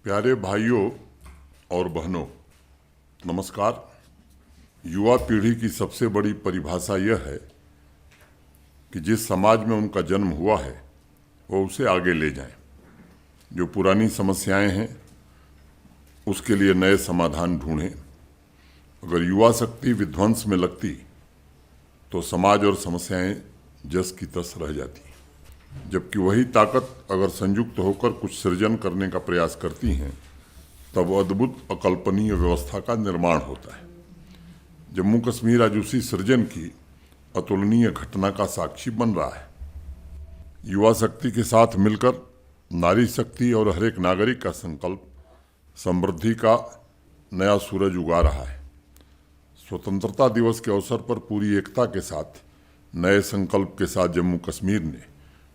प्यारे भाइयों और बहनों, नमस्कार। युवा पीढ़ी की सबसे बड़ी परिभाषा यह है कि जिस समाज में उनका जन्म हुआ है वो उसे आगे ले जाएं। जो पुरानी समस्याएं हैं उसके लिए नए समाधान ढूंढें। अगर युवा शक्ति विध्वंस में लगती तो समाज और समस्याएं जस की तस रह जाती, जबकि वही ताकत अगर संयुक्त होकर कुछ सृजन करने का प्रयास करती हैं तब अद्भुत अकल्पनीय व्यवस्था का निर्माण होता है। जम्मू कश्मीर आज उसी सृजन की अतुलनीय घटना का साक्षी बन रहा है। युवा शक्ति के साथ मिलकर नारी शक्ति और हर एक नागरिक का संकल्प समृद्धि का नया सूरज उगा रहा है। स्वतंत्रता दिवस के अवसर पर पूरी एकता के साथ नए संकल्प के साथ जम्मू कश्मीर ने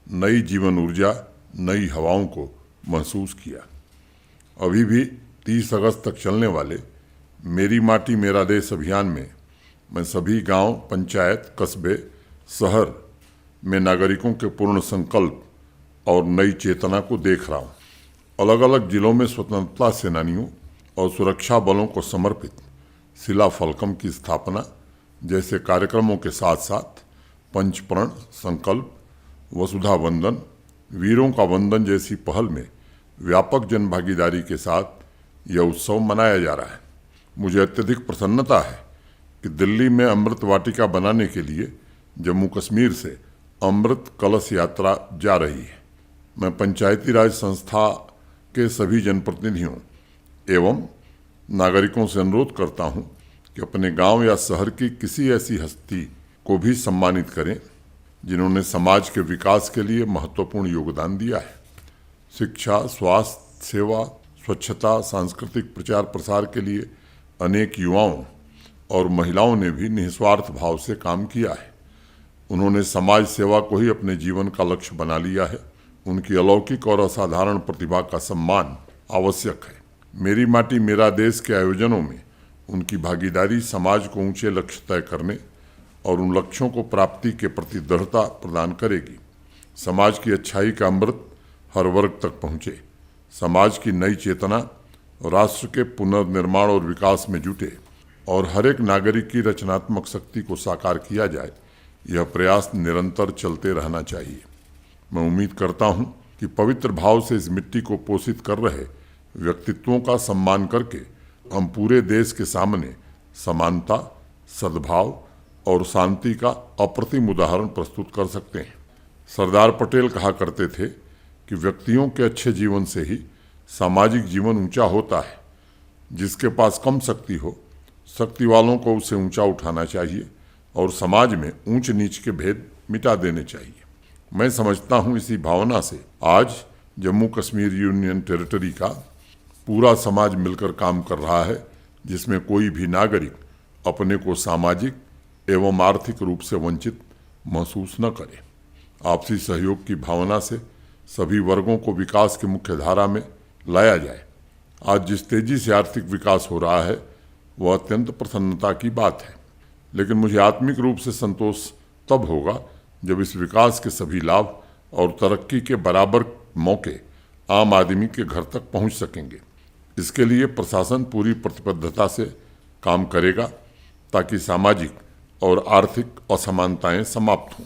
नई जीवन ऊर्जा, नई हवाओं को महसूस किया। अभी भी 30 अगस्त तक चलने वाले मेरी माटी मेरा देश अभियान में मैं सभी गांव, पंचायत, कस्बे, शहर में नागरिकों के पूर्ण संकल्प और नई चेतना को देख रहा हूं। अलग अलग जिलों में स्वतंत्रता सेनानियों और सुरक्षा बलों को समर्पित शिला फलकम की स्थापना जैसे कार्यक्रमों के साथ साथ पंचप्रण, संकल्प, वसुधा वंदन, वीरों का वंदन जैसी पहल में व्यापक जनभागीदारी के साथ यह उत्सव मनाया जा रहा है। मुझे अत्यधिक प्रसन्नता है कि दिल्ली में अमृत वाटिका बनाने के लिए जम्मू कश्मीर से अमृत कलश यात्रा जा रही है। मैं पंचायती राज संस्था के सभी जनप्रतिनिधियों एवं नागरिकों से अनुरोध करता हूं कि अपने गांव या शहर की किसी ऐसी हस्ती को भी सम्मानित करें जिन्होंने समाज के विकास के लिए महत्वपूर्ण योगदान दिया है। शिक्षा, स्वास्थ्य सेवा, स्वच्छता, सांस्कृतिक प्रचार प्रसार के लिए अनेक युवाओं और महिलाओं ने भी निस्वार्थ भाव से काम किया है। उन्होंने समाज सेवा को ही अपने जीवन का लक्ष्य बना लिया है। उनकी अलौकिक और असाधारण प्रतिभा का सम्मान आवश्यक है। मेरी माटी मेरा देश के आयोजनों में उनकी भागीदारी समाज को ऊंचे लक्ष्य तय करने और उन लक्ष्यों को प्राप्ति के प्रति दृढ़ता प्रदान करेगी। समाज की अच्छाई का अमृत हर वर्ग तक पहुँचे, समाज की नई चेतना राष्ट्र के पुनर्निर्माण और विकास में जुटे और हर एक नागरिक की रचनात्मक शक्ति को साकार किया जाए, यह प्रयास निरंतर चलते रहना चाहिए। मैं उम्मीद करता हूं कि पवित्र भाव से इस मिट्टी को पोषित कर रहे व्यक्तित्वों का सम्मान करके हम पूरे देश के सामने समानता, सद्भाव और शांति का अप्रतिम उदाहरण प्रस्तुत कर सकते हैं। सरदार पटेल कहा करते थे कि व्यक्तियों के अच्छे जीवन से ही सामाजिक जीवन ऊंचा होता है। जिसके पास कम शक्ति हो, शक्ति वालों को उसे ऊंचा उठाना चाहिए और समाज में ऊंच नीच के भेद मिटा देने चाहिए। मैं समझता हूं इसी भावना से आज जम्मू कश्मीर यूनियन टेरिटरी का पूरा समाज मिलकर काम कर रहा है, जिसमें कोई भी नागरिक अपने को सामाजिक एवं आर्थिक रूप से वंचित महसूस न करे। आपसी सहयोग की भावना से सभी वर्गों को विकास की मुख्य धारा में लाया जाए। आज जिस तेजी से आर्थिक विकास हो रहा है वह अत्यंत प्रसन्नता की बात है, लेकिन मुझे आत्मिक रूप से संतोष तब होगा जब इस विकास के सभी लाभ और तरक्की के बराबर मौके आम आदमी के घर तक पहुंच सकेंगे। इसके लिए प्रशासन पूरी प्रतिबद्धता से काम करेगा ताकि सामाजिक और आर्थिक असमानताएं समाप्त हों।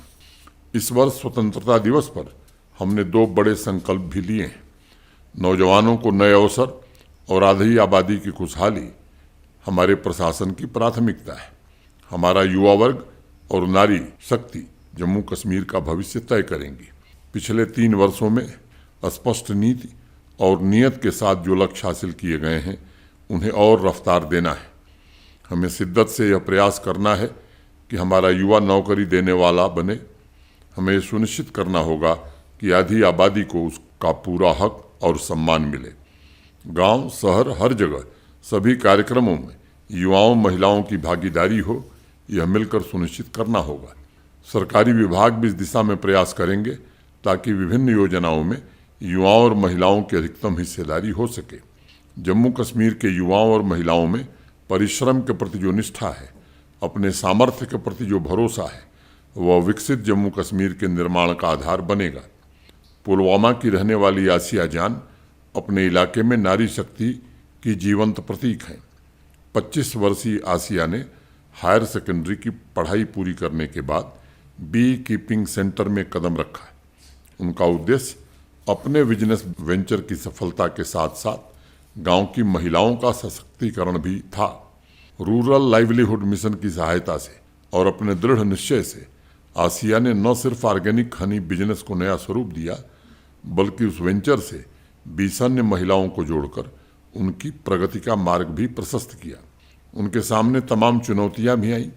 इस वर्ष स्वतंत्रता दिवस पर हमने 2 बड़े संकल्प भी लिए हैं। नौजवानों को नए अवसर और आधी आबादी की खुशहाली हमारे प्रशासन की प्राथमिकता है। हमारा युवा वर्ग और नारी शक्ति जम्मू कश्मीर का भविष्य तय करेंगी। पिछले 3 वर्षों में स्पष्ट नीति और नियत के साथ जो लक्ष्य हासिल किए गए हैं उन्हें और रफ्तार देना है। हमें शिद्दत से यह प्रयास करना है कि हमारा युवा नौकरी देने वाला बने। हमें सुनिश्चित करना होगा कि आधी आबादी को उसका पूरा हक और सम्मान मिले। गांव, शहर, हर जगह सभी कार्यक्रमों में युवाओं, महिलाओं की भागीदारी हो, यह मिलकर सुनिश्चित करना होगा। सरकारी विभाग भी इस दिशा में प्रयास करेंगे ताकि विभिन्न योजनाओं में युवाओं और महिलाओं की अधिकतम हिस्सेदारी हो सके। जम्मू कश्मीर के युवाओं और महिलाओं में परिश्रम के प्रति जो निष्ठा है, अपने सामर्थ्य के प्रति जो भरोसा है, वह विकसित जम्मू कश्मीर के निर्माण का आधार बनेगा। पुलवामा की रहने वाली आसिया जान अपने इलाके में नारी शक्ति की जीवंत प्रतीक हैं। 25 वर्षीय आसिया ने हायर सेकेंडरी की पढ़ाई पूरी करने के बाद बी कीपिंग सेंटर में कदम रखा है। उनका उद्देश्य अपने बिजनेस वेंचर की सफलता के साथ साथ गांव की महिलाओं का सशक्तिकरण भी था। रूरल लाइवलीहुड मिशन की सहायता से और अपने दृढ़ निश्चय से आसिया ने न सिर्फ ऑर्गेनिक हनी बिजनेस को नया स्वरूप दिया, बल्कि उस वेंचर से 20 अन्य महिलाओं को जोड़कर उनकी प्रगति का मार्ग भी प्रशस्त किया। उनके सामने तमाम चुनौतियां भी आईं,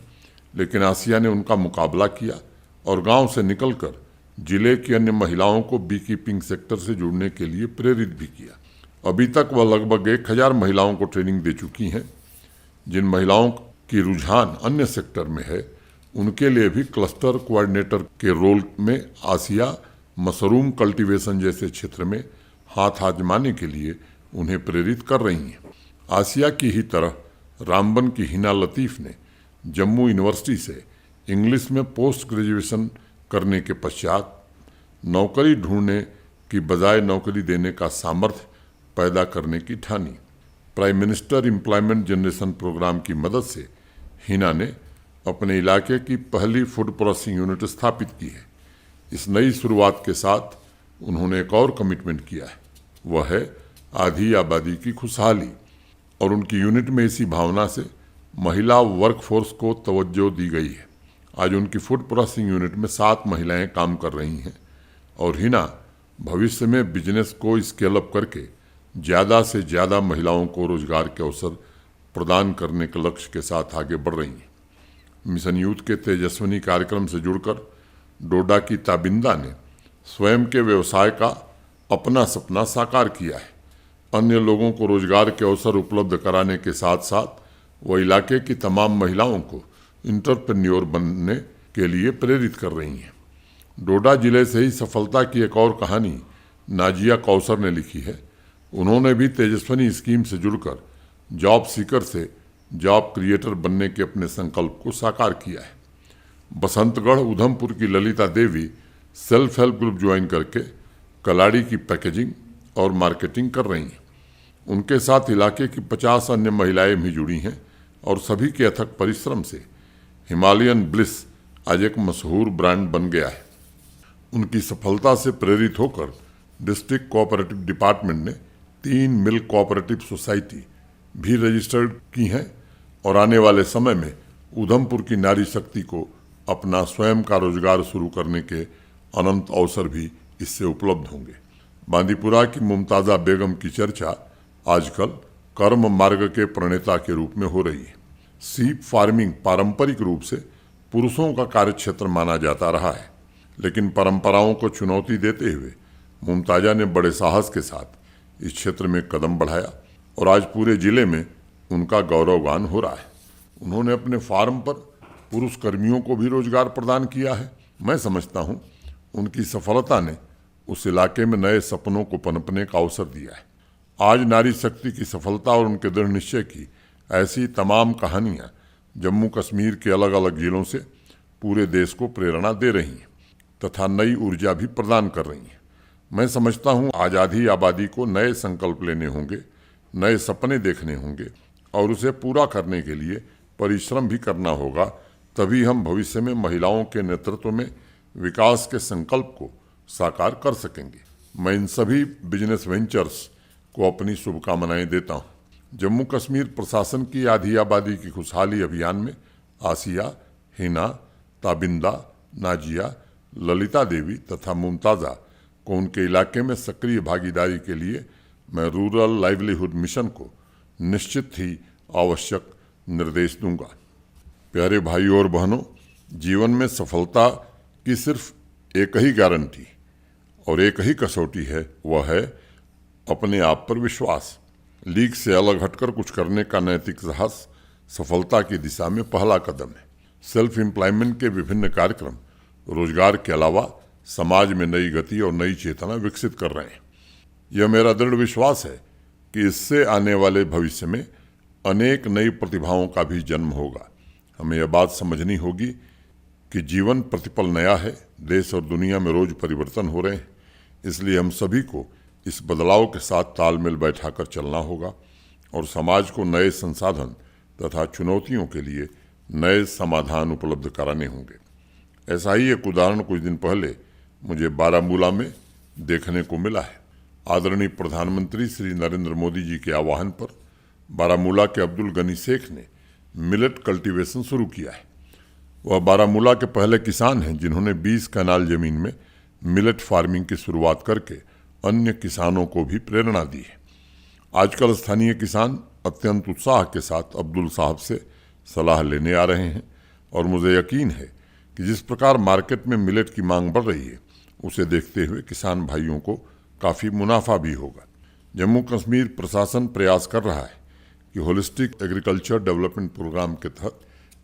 लेकिन आसिया ने उनका मुकाबला किया और गांव से निकलकर जिले की अन्य महिलाओं को बी कीपिंग सेक्टर से जुड़ने के लिए प्रेरित भी किया। अभी तक वह लगभग 1000 महिलाओं को ट्रेनिंग दे चुकी हैं। जिन महिलाओं की रुझान अन्य सेक्टर में है, उनके लिए भी क्लस्टर कोऑर्डिनेटर के रोल में आसिया मशरूम कल्टीवेशन जैसे क्षेत्र में हाथ आजमाने के लिए उन्हें प्रेरित कर रही हैं। आसिया की ही तरह रामबन की हिना लतीफ़ ने जम्मू यूनिवर्सिटी से इंग्लिश में पोस्ट ग्रेजुएशन करने के पश्चात नौकरी ढूंढने की बजाय नौकरी देने का सामर्थ्य पैदा करने की ठानी। Prime minister employment generation programme की मदद से हिना ने अपने इलाके की पहली फूड प्रोसेसिंग यूनिट स्थापित की है। इस नई शुरुआत के साथ उन्होंने एक और कमिटमेंट किया है, वह है आधी आबादी की खुशहाली, और उनकी यूनिट में इसी भावना से महिला वर्कफोर्स को तवज्जो दी गई है। आज उनकी फूड प्रोसेसिंग यूनिट में 7 महिलाएं काम कर रही हैं और हिना भविष्य में बिजनेस को स्केल अप करके ज़्यादा से ज़्यादा महिलाओं को रोजगार के अवसर प्रदान करने के लक्ष्य के साथ आगे बढ़ रही हैं। मिशन यूथ के तेजस्विनी कार्यक्रम से जुड़कर डोडा की ताबिंदा ने स्वयं के व्यवसाय का अपना सपना साकार किया है। अन्य लोगों को रोजगार के अवसर उपलब्ध कराने के साथ साथ वह इलाके की तमाम महिलाओं को इंटरप्रेन्योर बनने के लिए प्रेरित कर रही हैं। डोडा जिले से ही सफलता की एक और कहानी नाजिया कौसर ने लिखी है। उन्होंने भी तेजस्विनी स्कीम से जुड़कर जॉब सीकर से जॉब क्रिएटर बनने के अपने संकल्प को साकार किया है। बसंतगढ़ उधमपुर की Lalita Devi self help group join करके कलाड़ी की पैकेजिंग और मार्केटिंग कर रही हैं। उनके साथ इलाके की 50 अन्य महिलाएं भी जुड़ी हैं और सभी के अथक परिश्रम से हिमालयन ब्लिस आज एक मशहूर ब्रांड बन गया है। उनकी सफलता से प्रेरित होकर डिस्ट्रिक्ट कोऑपरेटिव डिपार्टमेंट ने 3 मिल्क कोऑपरेटिव सोसाइटी भी रजिस्टर्ड की हैं और आने वाले समय में उधमपुर की नारी शक्ति को अपना स्वयं का रोजगार शुरू करने के अनंत अवसर भी इससे उपलब्ध होंगे। बांदीपुरा की मुमताज़ा बेगम की चर्चा आजकल कर्म मार्ग के प्रणेता के रूप में हो रही है। सीप फार्मिंग पारंपरिक रूप से पुरुषों का कार्यक्षेत्र माना जाता रहा है, लेकिन परंपराओं को चुनौती देते हुए मुमताज़ा ने बड़े साहस के साथ इस क्षेत्र में कदम बढ़ाया और आज पूरे जिले में उनका गौरवगान हो रहा है। उन्होंने अपने फार्म पर पुरुष कर्मियों को भी रोजगार प्रदान किया है। मैं समझता हूँ उनकी सफलता ने उस इलाके में नए सपनों को पनपने का अवसर दिया है। आज नारी शक्ति की सफलता और उनके दृढ़ निश्चय की ऐसी तमाम कहानियाँ जम्मू कश्मीर के अलग अलग जिलों से पूरे देश को प्रेरणा दे रही हैं तथा नई ऊर्जा भी प्रदान कर रही हैं। मैं समझता हूँ आज़ादी आबादी को नए संकल्प लेने होंगे, नए सपने देखने होंगे और उसे पूरा करने के लिए परिश्रम भी करना होगा। तभी हम भविष्य में महिलाओं के नेतृत्व में विकास के संकल्प को साकार कर सकेंगे। मैं इन सभी बिजनेस वेंचर्स को अपनी शुभकामनाएं देता हूँ। जम्मू कश्मीर प्रशासन की आधी आबादी की खुशहाली अभियान में आसिया, हिना, ताबिंदा, नाजिया, ललिता देवी तथा मुमताज़ा को उनके इलाके में सक्रिय भागीदारी के लिए मैं रूरल लाइवलीहुड मिशन को निश्चित ही आवश्यक निर्देश दूंगा। प्यारे भाइयों और बहनों, जीवन में सफलता की सिर्फ एक ही गारंटी और एक ही कसौटी है, वह है अपने आप पर विश्वास। लीग से अलग हटकर कुछ करने का नैतिक साहस सफलता की दिशा में पहला कदम है। सेल्फ एम्प्लॉयमेंट के विभिन्न कार्यक्रम रोजगार के अलावा समाज में नई गति और नई चेतना विकसित कर रहे हैं। यह मेरा दृढ़ विश्वास है कि इससे आने वाले भविष्य में अनेक नई प्रतिभाओं का भी जन्म होगा। हमें यह बात समझनी होगी कि जीवन प्रतिपल नया है, देश और दुनिया में रोज परिवर्तन हो रहे हैं। इसलिए हम सभी को इस बदलाव के साथ तालमेल बैठाकर चलना होगा और समाज को नए संसाधन तथा चुनौतियों के लिए नए समाधान उपलब्ध कराने होंगे। ऐसा ही एक उदाहरण कुछ दिन पहले मुझे बारामूला में देखने को मिला है। आदरणीय प्रधानमंत्री श्री नरेंद्र मोदी जी के आह्वान पर बारामूला के अब्दुल गनी शेख ने मिलेट कल्टीवेशन शुरू किया है। वह बारामूला के पहले किसान हैं जिन्होंने 20 कनाल जमीन में मिलेट फार्मिंग की शुरुआत करके अन्य किसानों को भी प्रेरणा दी है। आजकल स्थानीय किसान अत्यंत उत्साह के साथ अब्दुल साहब से सलाह लेने आ रहे हैं और मुझे यकीन है कि जिस प्रकार मार्केट में मिलेट की मांग बढ़ रही है उसे देखते हुए किसान भाइयों को काफ़ी मुनाफा भी होगा। जम्मू कश्मीर प्रशासन प्रयास कर रहा है कि होलिस्टिक एग्रीकल्चर डेवलपमेंट प्रोग्राम के तहत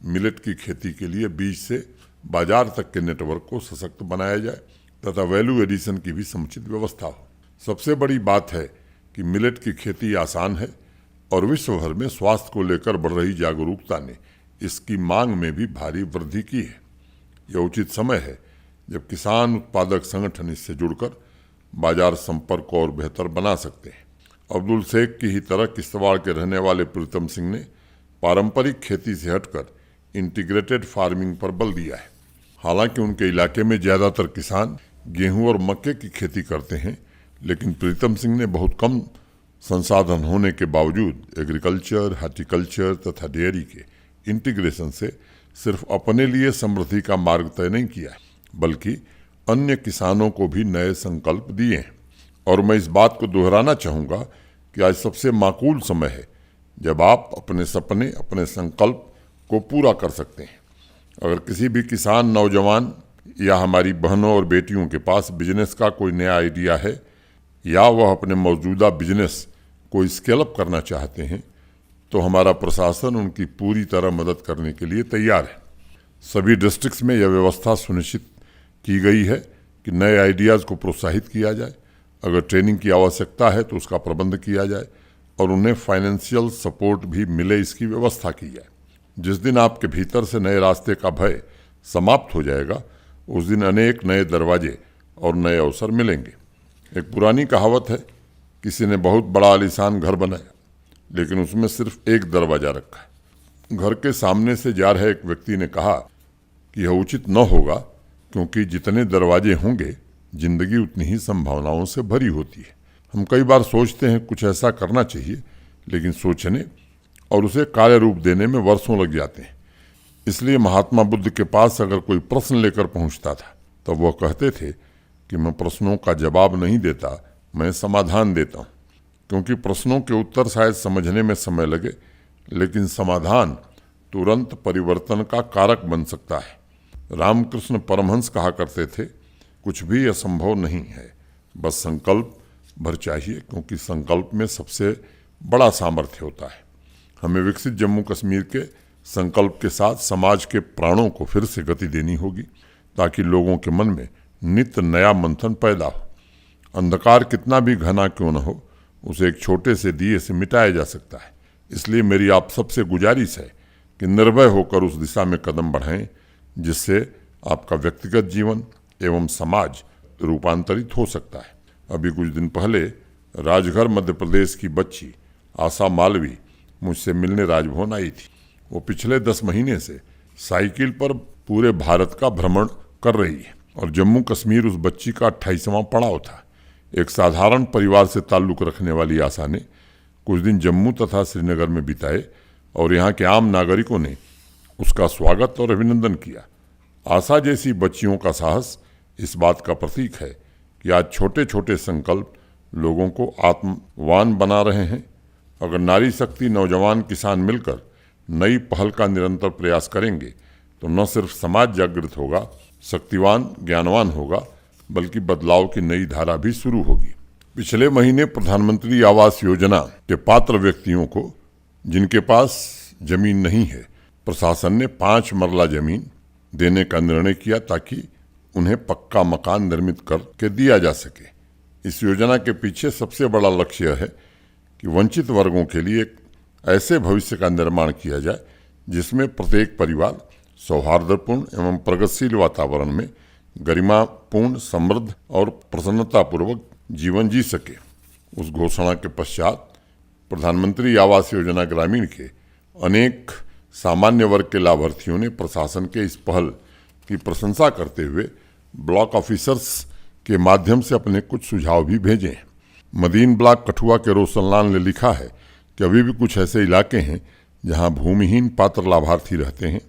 मिलेट की खेती के लिए बीज से बाजार तक के नेटवर्क को सशक्त बनाया जाए तथा वैल्यू एडिशन की भी समुचित व्यवस्था हो। सबसे बड़ी बात है कि मिलेट की खेती आसान है और विश्व भर में स्वास्थ्य को लेकर बढ़ रही जागरूकता ने इसकी मांग में भी भारी वृद्धि की है। यह उचित समय है जब किसान उत्पादक संगठन इससे जुड़कर बाजार संपर्क को और बेहतर बना सकते हैं। अब्दुल शेख की ही तरह किश्तवाड़ के रहने वाले प्रीतम सिंह ने पारंपरिक खेती से हटकर इंटीग्रेटेड फार्मिंग पर बल दिया है। हालांकि उनके इलाके में ज़्यादातर किसान गेहूं और मक्के की खेती करते हैं, लेकिन प्रीतम सिंह ने बहुत कम संसाधन होने के बावजूद एग्रीकल्चर, हार्टिकल्चर तथा डेयरी के इंटीग्रेशन से सिर्फ अपने लिए समृद्धि का मार्ग तय नहीं किया, बल्कि अन्य किसानों को भी नए संकल्प दिए हैं। और मैं इस बात को दोहराना चाहूँगा कि आज सबसे माकूल समय है जब आप अपने सपने, अपने संकल्प को पूरा कर सकते हैं। अगर किसी भी किसान, नौजवान या हमारी बहनों और बेटियों के पास बिजनेस का कोई नया आइडिया है या वह अपने मौजूदा बिजनेस को स्केल अप करना चाहते हैं, तो हमारा प्रशासन उनकी पूरी तरह मदद करने के लिए तैयार है। सभी डिस्ट्रिक्ट्स में यह व्यवस्था सुनिश्चित की गई है कि नए आइडियाज़ को प्रोत्साहित किया जाए। अगर ट्रेनिंग की आवश्यकता है तो उसका प्रबंध किया जाए और उन्हें फाइनेंशियल सपोर्ट भी मिले, इसकी व्यवस्था की जाए। जिस दिन आपके भीतर से नए रास्ते का भय समाप्त हो जाएगा, उस दिन अनेक नए दरवाजे और नए अवसर मिलेंगे। एक पुरानी कहावत है, किसी ने बहुत बड़ा आलीशान घर बनाया लेकिन उसमें सिर्फ एक दरवाज़ा रखा है। घर के सामने से जा रहे एक व्यक्ति ने कहा कि यह उचित न होगा क्योंकि जितने दरवाजे होंगे जिंदगी उतनी ही संभावनाओं से भरी होती है। हम कई बार सोचते हैं कुछ ऐसा करना चाहिए, लेकिन सोचने और उसे कार्य रूप देने में वर्षों लग जाते हैं। इसलिए महात्मा बुद्ध के पास अगर कोई प्रश्न लेकर पहुंचता था तब वह कहते थे कि मैं प्रश्नों का जवाब नहीं देता, मैं समाधान देता हूँ। क्योंकि प्रश्नों के उत्तर शायद समझने में समय लगे, लेकिन समाधान तुरंत परिवर्तन का कारक बन सकता है। रामकृष्ण परमहंस कहा करते थे, कुछ भी असंभव नहीं है, बस संकल्प भर चाहिए, क्योंकि संकल्प में सबसे बड़ा सामर्थ्य होता है। हमें विकसित जम्मू कश्मीर के संकल्प के साथ समाज के प्राणों को फिर से गति देनी होगी ताकि लोगों के मन में नित्य नया मंथन पैदा हो। अंधकार कितना भी घना क्यों न हो, उसे एक छोटे से दिए से मिटाया जा सकता है। इसलिए मेरी आप सबसे गुजारिश है कि निर्भय होकर उस दिशा में कदम बढ़ाएं जिससे आपका व्यक्तिगत जीवन एवं समाज रूपांतरित हो सकता है। अभी कुछ दिन पहले राजगढ़ मध्य प्रदेश की बच्ची आशा मालवी मुझसे मिलने राजभवन आई थी। वो पिछले 10 महीने से साइकिल पर पूरे भारत का भ्रमण कर रही है और जम्मू कश्मीर उस बच्ची का 28वां पड़ाव था। एक साधारण परिवार से ताल्लुक़ रखने वाली आशा ने कुछ दिन जम्मू तथा श्रीनगर में बिताए और यहाँ के आम नागरिकों ने उसका स्वागत और अभिनंदन किया। आशा जैसी बच्चियों का साहस इस बात का प्रतीक है कि आज छोटे छोटे संकल्प लोगों को आत्मवान बना रहे हैं। अगर नारी शक्ति, नौजवान, किसान मिलकर नई पहल का निरंतर प्रयास करेंगे तो न सिर्फ समाज जागृत होगा, शक्तिवान, ज्ञानवान होगा, बल्कि बदलाव की नई धारा भी शुरू होगी। पिछले महीने प्रधानमंत्री आवास योजना के पात्र व्यक्तियों को जिनके पास जमीन नहीं है, प्रशासन ने 5 मरला जमीन देने का निर्णय किया ताकि उन्हें पक्का मकान निर्मित करके दिया जा सके। इस योजना के पीछे सबसे बड़ा लक्ष्य है कि वंचित वर्गों के लिए एक ऐसे भविष्य का निर्माण किया जाए जिसमें प्रत्येक परिवार सौहार्दपूर्ण एवं प्रगतिशील वातावरण में गरिमापूर्ण, समृद्ध और प्रसन्नतापूर्वक जीवन जी सके। उस घोषणा के पश्चात प्रधानमंत्री आवास योजना ग्रामीण के अनेक सामान्य वर्ग के लाभार्थियों ने प्रशासन के इस पहल की प्रशंसा करते हुए ब्लॉक ऑफिसर्स के माध्यम से अपने कुछ सुझाव भी भेजे हैं। मदीन ब्लॉक कठुआ के रोशनलाल ने लिखा है कि अभी भी कुछ ऐसे इलाके हैं जहां भूमिहीन पात्र लाभार्थी रहते हैं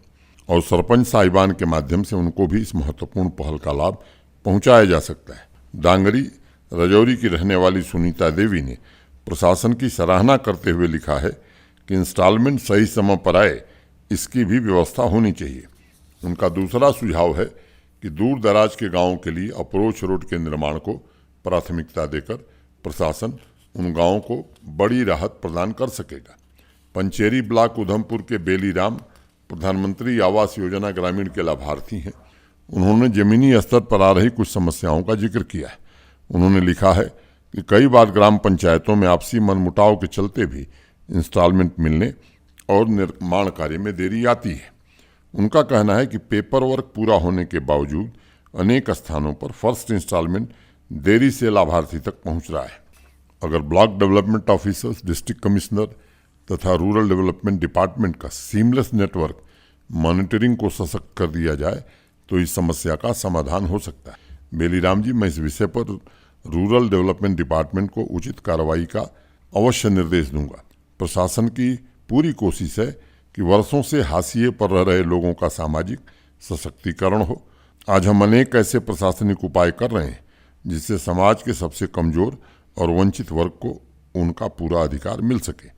और सरपंच साहिबान के माध्यम से उनको भी इस महत्वपूर्ण पहल का लाभ पहुंचाया जा सकता है। डांगरी रजौरी की रहने वाली सुनीता देवी ने प्रशासन की सराहना करते हुए लिखा है कि इंस्टॉलमेंट सही समय पर आए, इसकी भी व्यवस्था होनी चाहिए। उनका दूसरा सुझाव है कि दूर दराज के गांवों के लिए अप्रोच रोड के निर्माण को प्राथमिकता देकर प्रशासन उन गांवों को बड़ी राहत प्रदान कर सकेगा। पंचेरी ब्लॉक उधमपुर के बेलीराम प्रधानमंत्री आवास योजना ग्रामीण के लाभार्थी हैं। उन्होंने जमीनी स्तर पर आ रही कुछ समस्याओं का जिक्र किया है। उन्होंने लिखा है कि कई बार ग्राम पंचायतों में आपसी मनमुटाव के चलते भी इंस्टॉलमेंट मिलने और निर्माण कार्य में देरी आती है। उनका कहना है कि पेपर वर्क पूरा होने के बावजूद अनेक स्थानों पर फर्स्ट इंस्टॉलमेंट देरी से लाभार्थी तक पहुंच रहा है। अगर block development officers, district commissioner तथा रूरल डेवलपमेंट डिपार्टमेंट का सीमलेस नेटवर्क मॉनिटरिंग को सशक्त कर दिया जाए तो इस समस्या का समाधान हो सकता है। बेलीराम जी, मैं इस विषय पर रूरल डेवलपमेंट डिपार्टमेंट को उचित कार्रवाई का अवश्य निर्देश दूंगा। प्रशासन की पूरी कोशिश है कि वर्षों से हाशिए पर रह रहे लोगों का सामाजिक सशक्तिकरण हो। आज हम अनेक ऐसे प्रशासनिक उपाय कर रहे हैं जिससे समाज के सबसे कमजोर और वंचित वर्ग को उनका पूरा अधिकार मिल सके।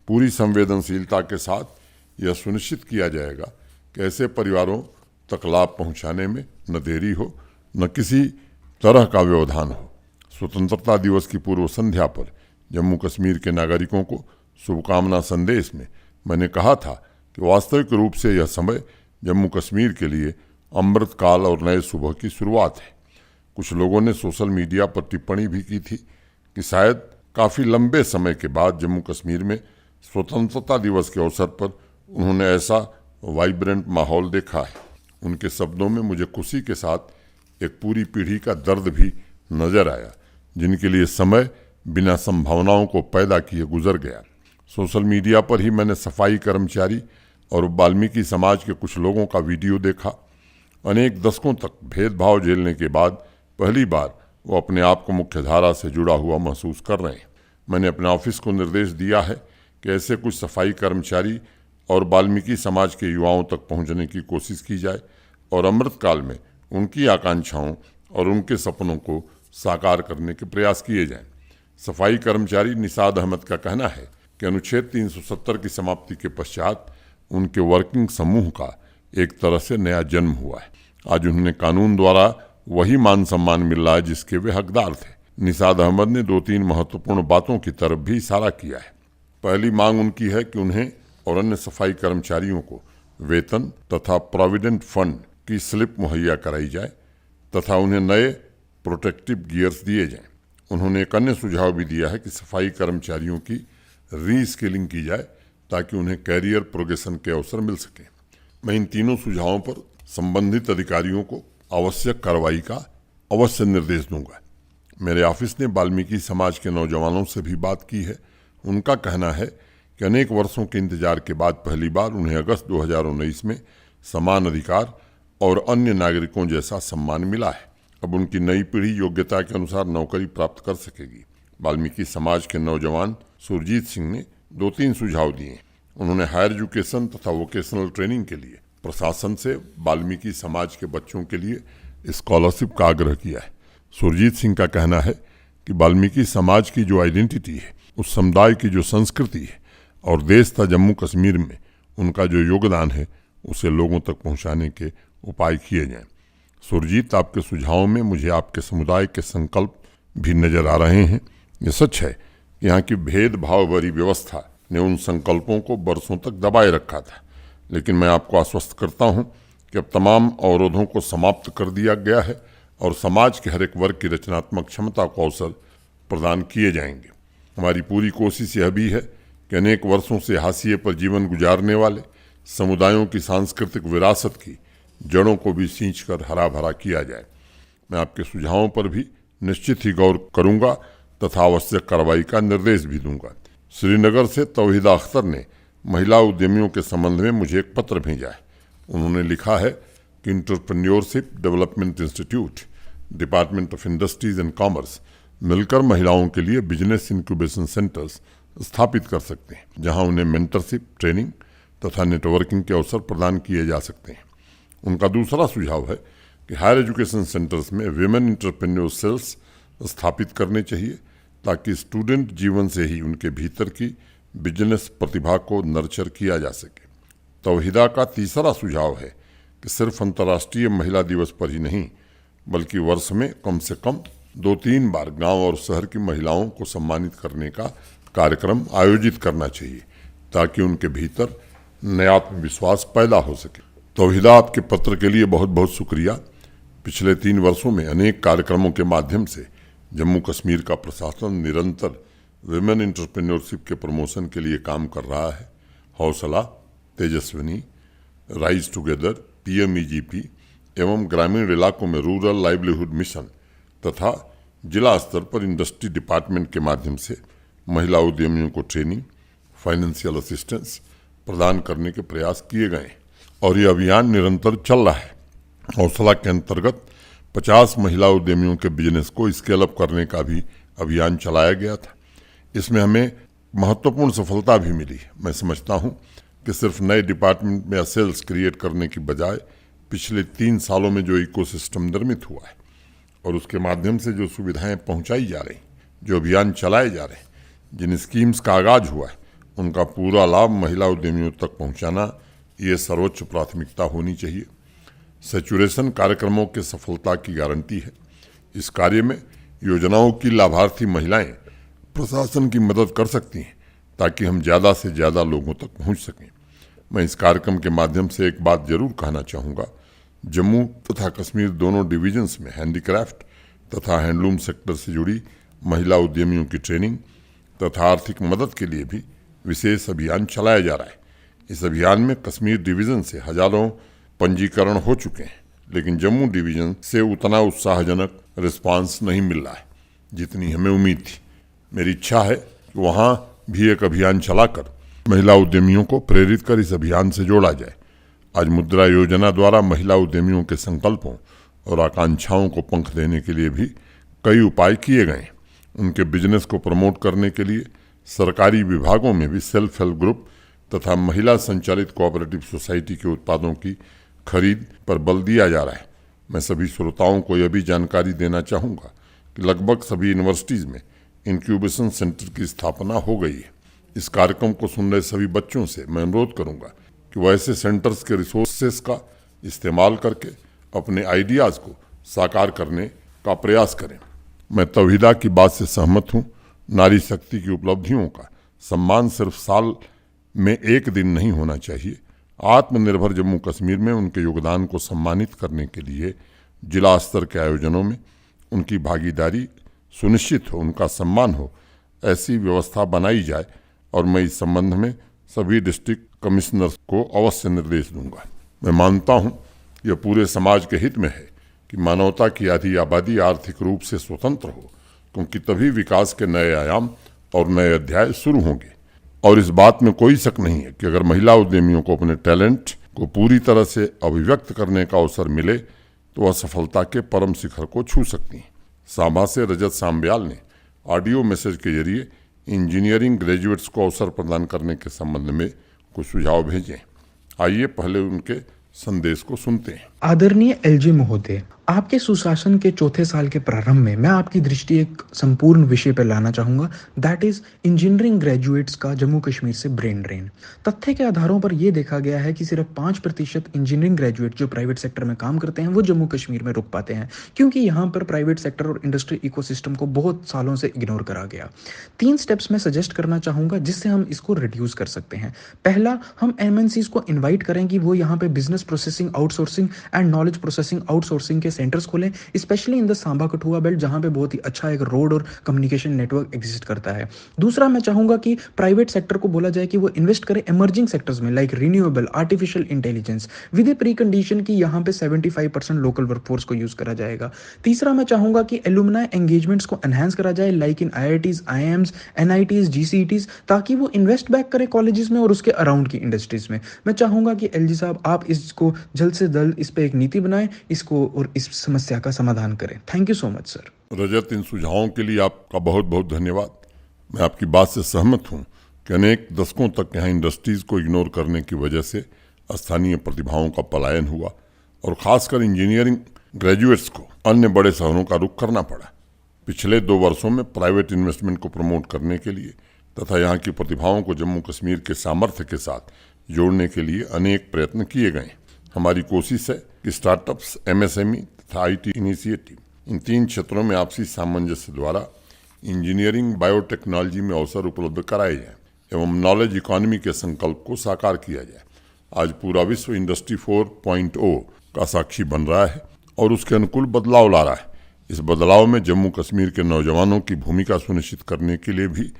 पूरी संवेदनशीलता के साथ यह सुनिश्चित किया जाएगा कि ऐसे परिवारों तक लाभ पहुंचाने में न देरी हो, न किसी तरह का व्यवधान हो। स्वतंत्रता दिवस की पूर्व संध्या पर जम्मू कश्मीर के नागरिकों को शुभकामना संदेश में मैंने कहा था कि वास्तविक रूप से यह समय जम्मू कश्मीर के लिए अमृतकाल और नए सुबह की शुरुआत है। कुछ लोगों ने सोशल मीडिया पर टिप्पणी भी की थी कि शायद काफ़ी लंबे समय के बाद जम्मू कश्मीर में स्वतंत्रता दिवस के अवसर पर उन्होंने ऐसा वाइब्रेंट माहौल देखा है। उनके शब्दों में मुझे खुशी के साथ एक पूरी पीढ़ी का दर्द भी नजर आया, जिनके लिए समय बिना संभावनाओं को पैदा किए गुजर गया। सोशल मीडिया पर ही मैंने सफाई कर्मचारी और वाल्मीकि समाज के कुछ लोगों का वीडियो देखा। अनेक दशकों तक भेदभाव झेलने के बाद पहली बार वो अपने आप को मुख्यधारा से जुड़ा हुआ महसूस कर रहे हैं। मैंने अपने ऑफिस को निर्देश दिया है कि ऐसे कुछ सफाई कर्मचारी और वाल्मीकि समाज के युवाओं तक पहुंचने की कोशिश की जाए और अमृतकाल में उनकी आकांक्षाओं और उनके सपनों को साकार करने के प्रयास किए जाएं। सफाई कर्मचारी निसाद अहमद का कहना है कि अनुच्छेद 370 की समाप्ति के पश्चात उनके वर्किंग समूह का एक तरह से नया जन्म हुआ है। आज उन्हें कानून द्वारा वही मान सम्मान मिल रहा है जिसके वे हकदार थे। निसाद अहमद ने 2-3 महत्वपूर्ण बातों की तरफ भी इशारा किया है। पहली मांग उनकी है कि उन्हें और अन्य सफाई कर्मचारियों को वेतन तथा प्रोविडेंट फंड की स्लिप मुहैया कराई जाए तथा उन्हें नए प्रोटेक्टिव गियर्स दिए जाएं। उन्होंने एक अन्य सुझाव भी दिया है कि सफाई कर्मचारियों की रीस्किलिंग की जाए ताकि उन्हें कैरियर प्रोग्रेशन के अवसर मिल सके। मैं इन तीनों सुझावों पर संबंधित अधिकारियों को आवश्यक कार्रवाई का अवश्य निर्देश दूंगा। मेरे ऑफिस ने वाल्मीकि समाज के नौजवानों से भी बात की है। उनका कहना है कि अनेक वर्षों के इंतजार के बाद पहली बार उन्हें अगस्त 2019 में समान अधिकार और अन्य नागरिकों जैसा सम्मान मिला है। अब उनकी नई पीढ़ी योग्यता के अनुसार नौकरी प्राप्त कर सकेगी। वाल्मीकि समाज के नौजवान सुरजीत सिंह ने 2-3 सुझाव दिए। उन्होंने हायर एजुकेशन तथा वोकेशनल ट्रेनिंग के लिए प्रशासन से वाल्मीकि समाज के बच्चों के लिए स्कॉलरशिप का आग्रह किया है। सुरजीत सिंह का कहना है कि वाल्मीकि समाज की जो आइडेंटिटी है, उस समुदाय की जो संस्कृति है और देश तथा जम्मू कश्मीर में उनका जो योगदान है, उसे लोगों तक पहुंचाने के उपाय किए जाएं। सुरजीत, आपके सुझावों में मुझे आपके समुदाय के संकल्प भी नजर आ रहे हैं। ये सच है कि यहाँ की भेदभाव भरी व्यवस्था ने उन संकल्पों को बरसों तक दबाए रखा था, लेकिन मैं आपको आश्वस्त करता हूँ कि अब तमाम अवरोधों को समाप्त कर दिया गया है और समाज के हर एक वर्ग की रचनात्मक क्षमता को अवसर प्रदान किए जाएंगे। हमारी पूरी कोशिश यह भी है कि अनेक वर्षों से हाशिए पर जीवन गुजारने वाले समुदायों की सांस्कृतिक विरासत की जड़ों को भी सींचकर हरा भरा किया जाए। मैं आपके सुझावों पर भी निश्चित ही गौर करूंगा तथा आवश्यक कार्रवाई का निर्देश भी दूंगा। श्रीनगर से तौहीदा अख्तर ने महिला उद्यमियों के संबंध में मुझे एक पत्र भेजा है। उन्होंने लिखा है कि entrepreneurship development institute, department of industries and commerce मिलकर महिलाओं के लिए बिजनेस इंक्यूबेशन सेंटर्स स्थापित कर सकते हैं, जहां उन्हें मेंटरशिप, ट्रेनिंग तथा नेटवर्किंग के अवसर प्रदान किए जा सकते हैं। उनका दूसरा सुझाव है कि हायर एजुकेशन सेंटर्स में विमेन इंटरप्रेन्योर सेल्स स्थापित करने चाहिए, ताकि स्टूडेंट जीवन से ही उनके भीतर की बिजनेस प्रतिभा को नर्चर किया जा सके। तौहीदा का तीसरा सुझाव है कि सिर्फ अंतर्राष्ट्रीय महिला दिवस पर ही नहीं, बल्कि वर्ष में कम से कम 2-3 बार गांव और शहर की महिलाओं को सम्मानित करने का कार्यक्रम आयोजित करना चाहिए, ताकि उनके भीतर नया आत्मविश्वास पैदा हो सके। तौहीदा, आपके पत्र के लिए बहुत बहुत शुक्रिया। पिछले 3 वर्षों में अनेक कार्यक्रमों के माध्यम से जम्मू कश्मीर का प्रशासन निरंतर विमेन एंटरप्रेन्योरशिप के प्रमोशन के लिए काम कर रहा है। हौसला, तेजस्विनी, राइज टुगेदर, PMEGP एवं ग्रामीण इलाकों में रूरल लाइवलीहुड मिशन तथा जिला स्तर पर इंडस्ट्री डिपार्टमेंट के माध्यम से महिला उद्यमियों को ट्रेनिंग, फाइनेंशियल असिस्टेंस प्रदान करने के प्रयास किए गए और ये अभियान निरंतर चल रहा है। हौसला के अंतर्गत 50 महिला उद्यमियों के बिजनेस को स्केल अप करने का भी अभियान चलाया गया था। इसमें हमें महत्वपूर्ण सफलता भी मिली। मैं समझता हूं कि सिर्फ नए डिपार्टमेंट में सेल्स क्रिएट करने की बजाय पिछले 3 सालों में जो इकोसिस्टम निर्मित हुआ है और उसके माध्यम से जो सुविधाएं पहुंचाई जा रही, जो अभियान चलाए जा रहे हैं, जिन स्कीम्स का आगाज हुआ है, उनका पूरा लाभ महिला उद्यमियों तक पहुंचाना ये सर्वोच्च प्राथमिकता होनी चाहिए। सैचुरेशन कार्यक्रमों के सफलता की गारंटी है। इस कार्य में योजनाओं की लाभार्थी महिलाएं प्रशासन की मदद कर सकती हैं, ताकि हम ज़्यादा से ज़्यादा लोगों तक पहुंच सकें। मैं इस कार्यक्रम के माध्यम से एक बात जरूर कहना चाहूँगा। जम्मू तथा कश्मीर दोनों डिवीजन्स में हैंडीक्राफ्ट तथा हैंडलूम सेक्टर से जुड़ी महिला उद्यमियों की ट्रेनिंग तथा आर्थिक मदद के लिए भी विशेष अभियान चलाया जा रहा है। इस अभियान में कश्मीर डिवीज़न से हजारों पंजीकरण हो चुके हैं, लेकिन जम्मू डिवीज़न से उतना उत्साहजनक रिस्पांस नहीं मिल रहा है जितनी हमें उम्मीद थी। मेरी इच्छा है कि वहाँ भी एक अभियान चलाकर महिला उद्यमियों को प्रेरित कर इस अभियान से जोड़ा जाए। आज मुद्रा योजना द्वारा महिला उद्यमियों के संकल्पों और आकांक्षाओं को पंख देने के लिए भी कई उपाय किए गए हैं। उनके बिजनेस को प्रमोट करने के लिए सरकारी विभागों में भी सेल्फ हेल्प ग्रुप तथा महिला संचालित कोऑपरेटिव सोसाइटी के उत्पादों की खरीद पर बल दिया जा रहा है। मैं सभी श्रोताओं को यह भी जानकारी देना चाहूँगा कि लगभग सभी यूनिवर्सिटीज़ में इंक्यूबेशन सेंटर की स्थापना हो गई है। इस कार्यक्रम को सुन रहे सभी बच्चों से मैं अनुरोध करूँगा कि वह ऐसे सेंटर्स के रिसोर्सेस का इस्तेमाल करके अपने आइडियाज़ को साकार करने का प्रयास करें। मैं तौहीदा की बात से सहमत हूँ। नारी शक्ति की उपलब्धियों का सम्मान सिर्फ साल में एक दिन नहीं होना चाहिए। आत्मनिर्भर जम्मू कश्मीर में उनके योगदान को सम्मानित करने के लिए जिला स्तर के आयोजनों में उनकी भागीदारी सुनिश्चित हो, उनका सम्मान हो, ऐसी व्यवस्था बनाई जाए और मैं इस संबंध में सभी डिस्ट्रिक्ट कमिश्नर्स को अवश्य निर्देश दूंगा। मैं मानता हूं यह पूरे समाज के हित में है कि मानवता की आधी आबादी आर्थिक रूप से स्वतंत्र हो, क्योंकि तभी विकास के नए आयाम और नए अध्याय शुरू होंगे। और इस बात में कोई शक नहीं है कि अगर महिला उद्यमियों को अपने टैलेंट को पूरी तरह से अभिव्यक्त करने का अवसर मिले तो वह सफलता के परम शिखर को छू सकती हैं। सांबा से रजत सांब्याल ने ऑडियो मैसेज के जरिए इंजीनियरिंग ग्रेजुएट्स को अवसर प्रदान करने के संबंध में कुछ सुझाव भेजे। आइए पहले उनके संदेश को सुनते हैं। आदरणीय LG महोदय, आपके सुशासन के 4थे साल के प्रारंभ में मैं आपकी दृष्टि एक संपूर्ण विषय पर लाना चाहूँगा, दैट इज इंजीनियरिंग ग्रेजुएट्स का जम्मू कश्मीर से ब्रेन ड्रेन। तथ्य के आधारों पर यह देखा गया है कि सिर्फ 5% इंजीनियरिंग ग्रेजुएट जो प्राइवेट सेक्टर में काम करते हैं वो जम्मू कश्मीर में रुक पाते हैं, क्योंकि यहाँ पर प्राइवेट सेक्टर और इंडस्ट्री इकोसिस्टम को बहुत सालों से इग्नोर करा गया। 3 स्टेप्स मैं सजेस्ट करना चाहूँगा जिससे हम इसको रिड्यूस कर सकते हैं। पहला, हम MNCs को इन्वाइट करें कि वो यहाँ पे business processing outsourcing and knowledge processing outsourcing के सेंटर्स खोलें, specially in the Samba Kathua belt, जहाँ पे बहुत ही अच्छा एक रोड और कम्युनिकेशन नेटवर्क एग्जिस्ट करता है। दूसरा, मैं चाहूँगा कि प्राइवेट सेक्टर को बोला जाए कि वो इन्वेस्ट करे इमर्जिंग सेक्टर्स में, like renewable, artificial intelligence, with A pre condition कि यहाँ पे 75% लोकल वर्कफोर्स को यूज करा जाएगा। तीसरा, मैं चाहूँगा कि एलुमनाई एंगेजमेंट्स को एनहांस करा जाए, like in IITs, IIMs, NITs, GCETs, ताकि वो इन्वेस्ट बैक करे कॉलेजेस में और उसके अराउंड की इंडस्ट्रीज में। मैं चाहूँगा कि LG साहब आप इसको जल्द से जल्द इस पर एक नीति बनाएं, इसको और इस समस्या का समाधान करें। Thank you so much sir. Rajat, इन सुझावों के लिए आपका बहुत बहुत धन्यवाद। मैं आपकी बात से सहमत हूँ कि अनेक दशकों तक यहाँ इंडस्ट्रीज को इग्नोर करने की वजह से स्थानीय प्रतिभाओं का पलायन हुआ और खासकर इंजीनियरिंग ग्रेजुएट्स को अन्य बड़े शहरों का रुख करना पड़ा। पिछले 2 वर्षों में प्राइवेट इन्वेस्टमेंट को प्रमोट करने के लिए तथा यहाँ की प्रतिभाओं को जम्मू कश्मीर के सामर्थ्य के साथ जोड़ने के लिए अनेक प्रयत्न किए गए। हमारी कोशिश है कि स्टार्टअप्स, MSME तथा IT इनिशिएटिव, इन 3 क्षेत्रों में आपसी सामंजस्य द्वारा इंजीनियरिंग बायोटेक्नोलॉजी में अवसर उपलब्ध कराए जाए एवं नॉलेज इकोनॉमी के संकल्प को साकार किया जाए। आज पूरा विश्व इंडस्ट्री 4.0 का साक्षी बन रहा है और उसके अनुकूल बदलाव ला रहा है। इस बदलाव में जम्मू कश्मीर के नौजवानों की भूमिका सुनिश्चित करने के लिए भी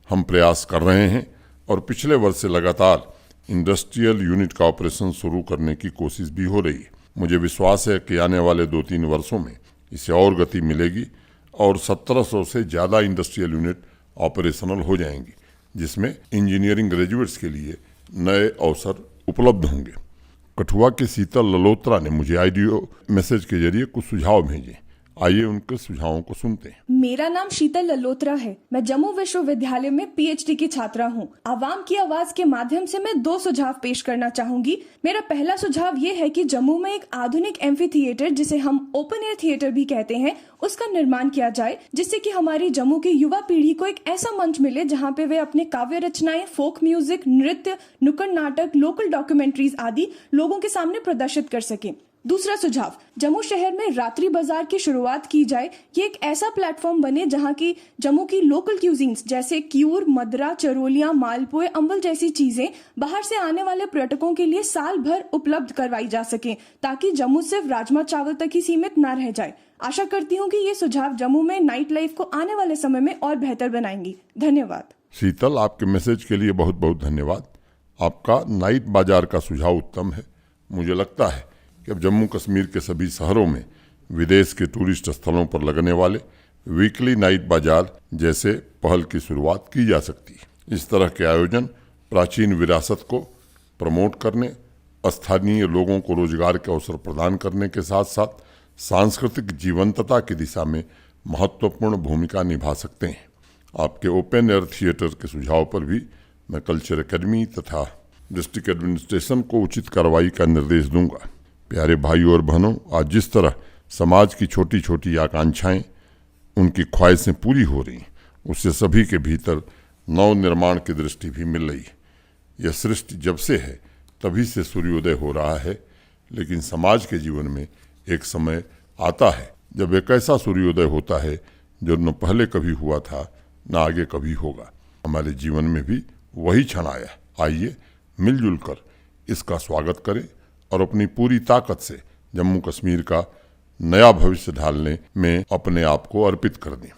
हम प्रयास कर रहे हैं और पिछले वर्ष से लगातार इंडस्ट्रियल यूनिट का ऑपरेशन शुरू करने की कोशिश भी हो रही है। मुझे विश्वास है कि आने वाले 2-3 वर्षों में इसे और गति मिलेगी और 1700 से ज़्यादा इंडस्ट्रियल यूनिट ऑपरेशनल हो जाएंगी, जिसमें इंजीनियरिंग ग्रेजुएट्स के लिए नए अवसर उपलब्ध होंगे। कठुआ के शीतल ललोत्रा ने मुझे ऑडियो मैसेज के जरिए कुछ सुझाव भेजे। आइए उनके सुझावों को सुनते हैं। मेरा नाम शीतल ललोत्रा है। मैं जम्मू विश्वविद्यालय में PhD की छात्रा हूँ। आवाम की आवाज के माध्यम से मैं 2 सुझाव पेश करना चाहूंगी। मेरा पहला सुझाव ये है कि जम्मू में एक आधुनिक एम्फी थिएटर, जिसे हम ओपन एयर थिएटर भी कहते हैं, उसका निर्माण किया जाए, जिससे कि हमारी जम्मू की युवा पीढ़ी को एक ऐसा मंच मिले जहाँ पे वे अपने काव्य रचनाएं, फोक म्यूजिक, नृत्य, नुक्कड़ नाटक, लोकल डॉक्यूमेंट्रीज आदि लोगों के सामने प्रदर्शित कर सके। दूसरा सुझाव, जम्मू शहर में रात्रि बाजार की शुरुआत की जाए। ये एक ऐसा प्लेटफॉर्म बने जहां की जम्मू की लोकल क्यूजीन्स जैसे क्यूर, मदरा, चरोलियां, मालपुए, अम्बल जैसी चीजें बाहर से आने वाले पर्यटकों के लिए साल भर उपलब्ध करवाई जा सके, ताकि जम्मू सिर्फ राजमा चावल तक ही सीमित न रह जाए। आशा करती हूँ कि ये सुझाव जम्मू में नाइट लाइफ को आने वाले समय में और बेहतर बनाएंगी। धन्यवाद। शीतल, आपके मैसेज के लिए बहुत बहुत धन्यवाद। आपका नाइट बाजार का सुझाव उत्तम है। मुझे लगता है कि अब जम्मू कश्मीर के सभी शहरों में विदेश के टूरिस्ट स्थलों पर लगने वाले वीकली नाइट बाजार जैसे पहल की शुरुआत की जा सकती है। इस तरह के आयोजन प्राचीन विरासत को प्रमोट करने, स्थानीय लोगों को रोजगार के अवसर प्रदान करने के साथ साथ सांस्कृतिक जीवंतता की दिशा में महत्वपूर्ण भूमिका निभा सकते हैं। आपके ओपन एयर थिएटर के सुझाव पर भी मैं कल्चर एकेडमी तथा डिस्ट्रिक्ट एडमिनिस्ट्रेशन को उचित कार्रवाई का निर्देश दूंगा। प्यारे भाइयों और बहनों, आज जिस तरह समाज की छोटी छोटी आकांक्षाएं, उनकी ख्वाहिशें पूरी हो रही, उससे सभी के भीतर नव निर्माण की दृष्टि भी मिल रही है। यह सृष्टि जब से है तभी से सूर्योदय हो रहा है, लेकिन समाज के जीवन में एक समय आता है जब एक ऐसा सूर्योदय होता है जो न पहले कभी हुआ था न आगे कभी होगा। हमारे जीवन में भी वही क्षण आया। आइए मिलजुल कर इसका स्वागत करें और अपनी पूरी ताकत से जम्मू कश्मीर का नया भविष्य ढालने में अपने आप को अर्पित कर दें।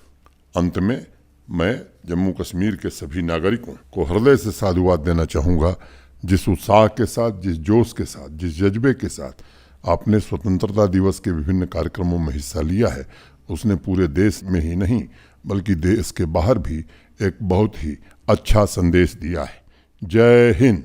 अंत में मैं जम्मू कश्मीर के सभी नागरिकों को हृदय से साधुवाद देना चाहूँगा। जिस उत्साह के साथ, जिस जोश के साथ, जिस जज्बे के साथ आपने स्वतंत्रता दिवस के विभिन्न कार्यक्रमों में हिस्सा लिया है, उसने पूरे देश में ही नहीं बल्कि देश के बाहर भी एक बहुत ही अच्छा संदेश दिया है। जय हिंद।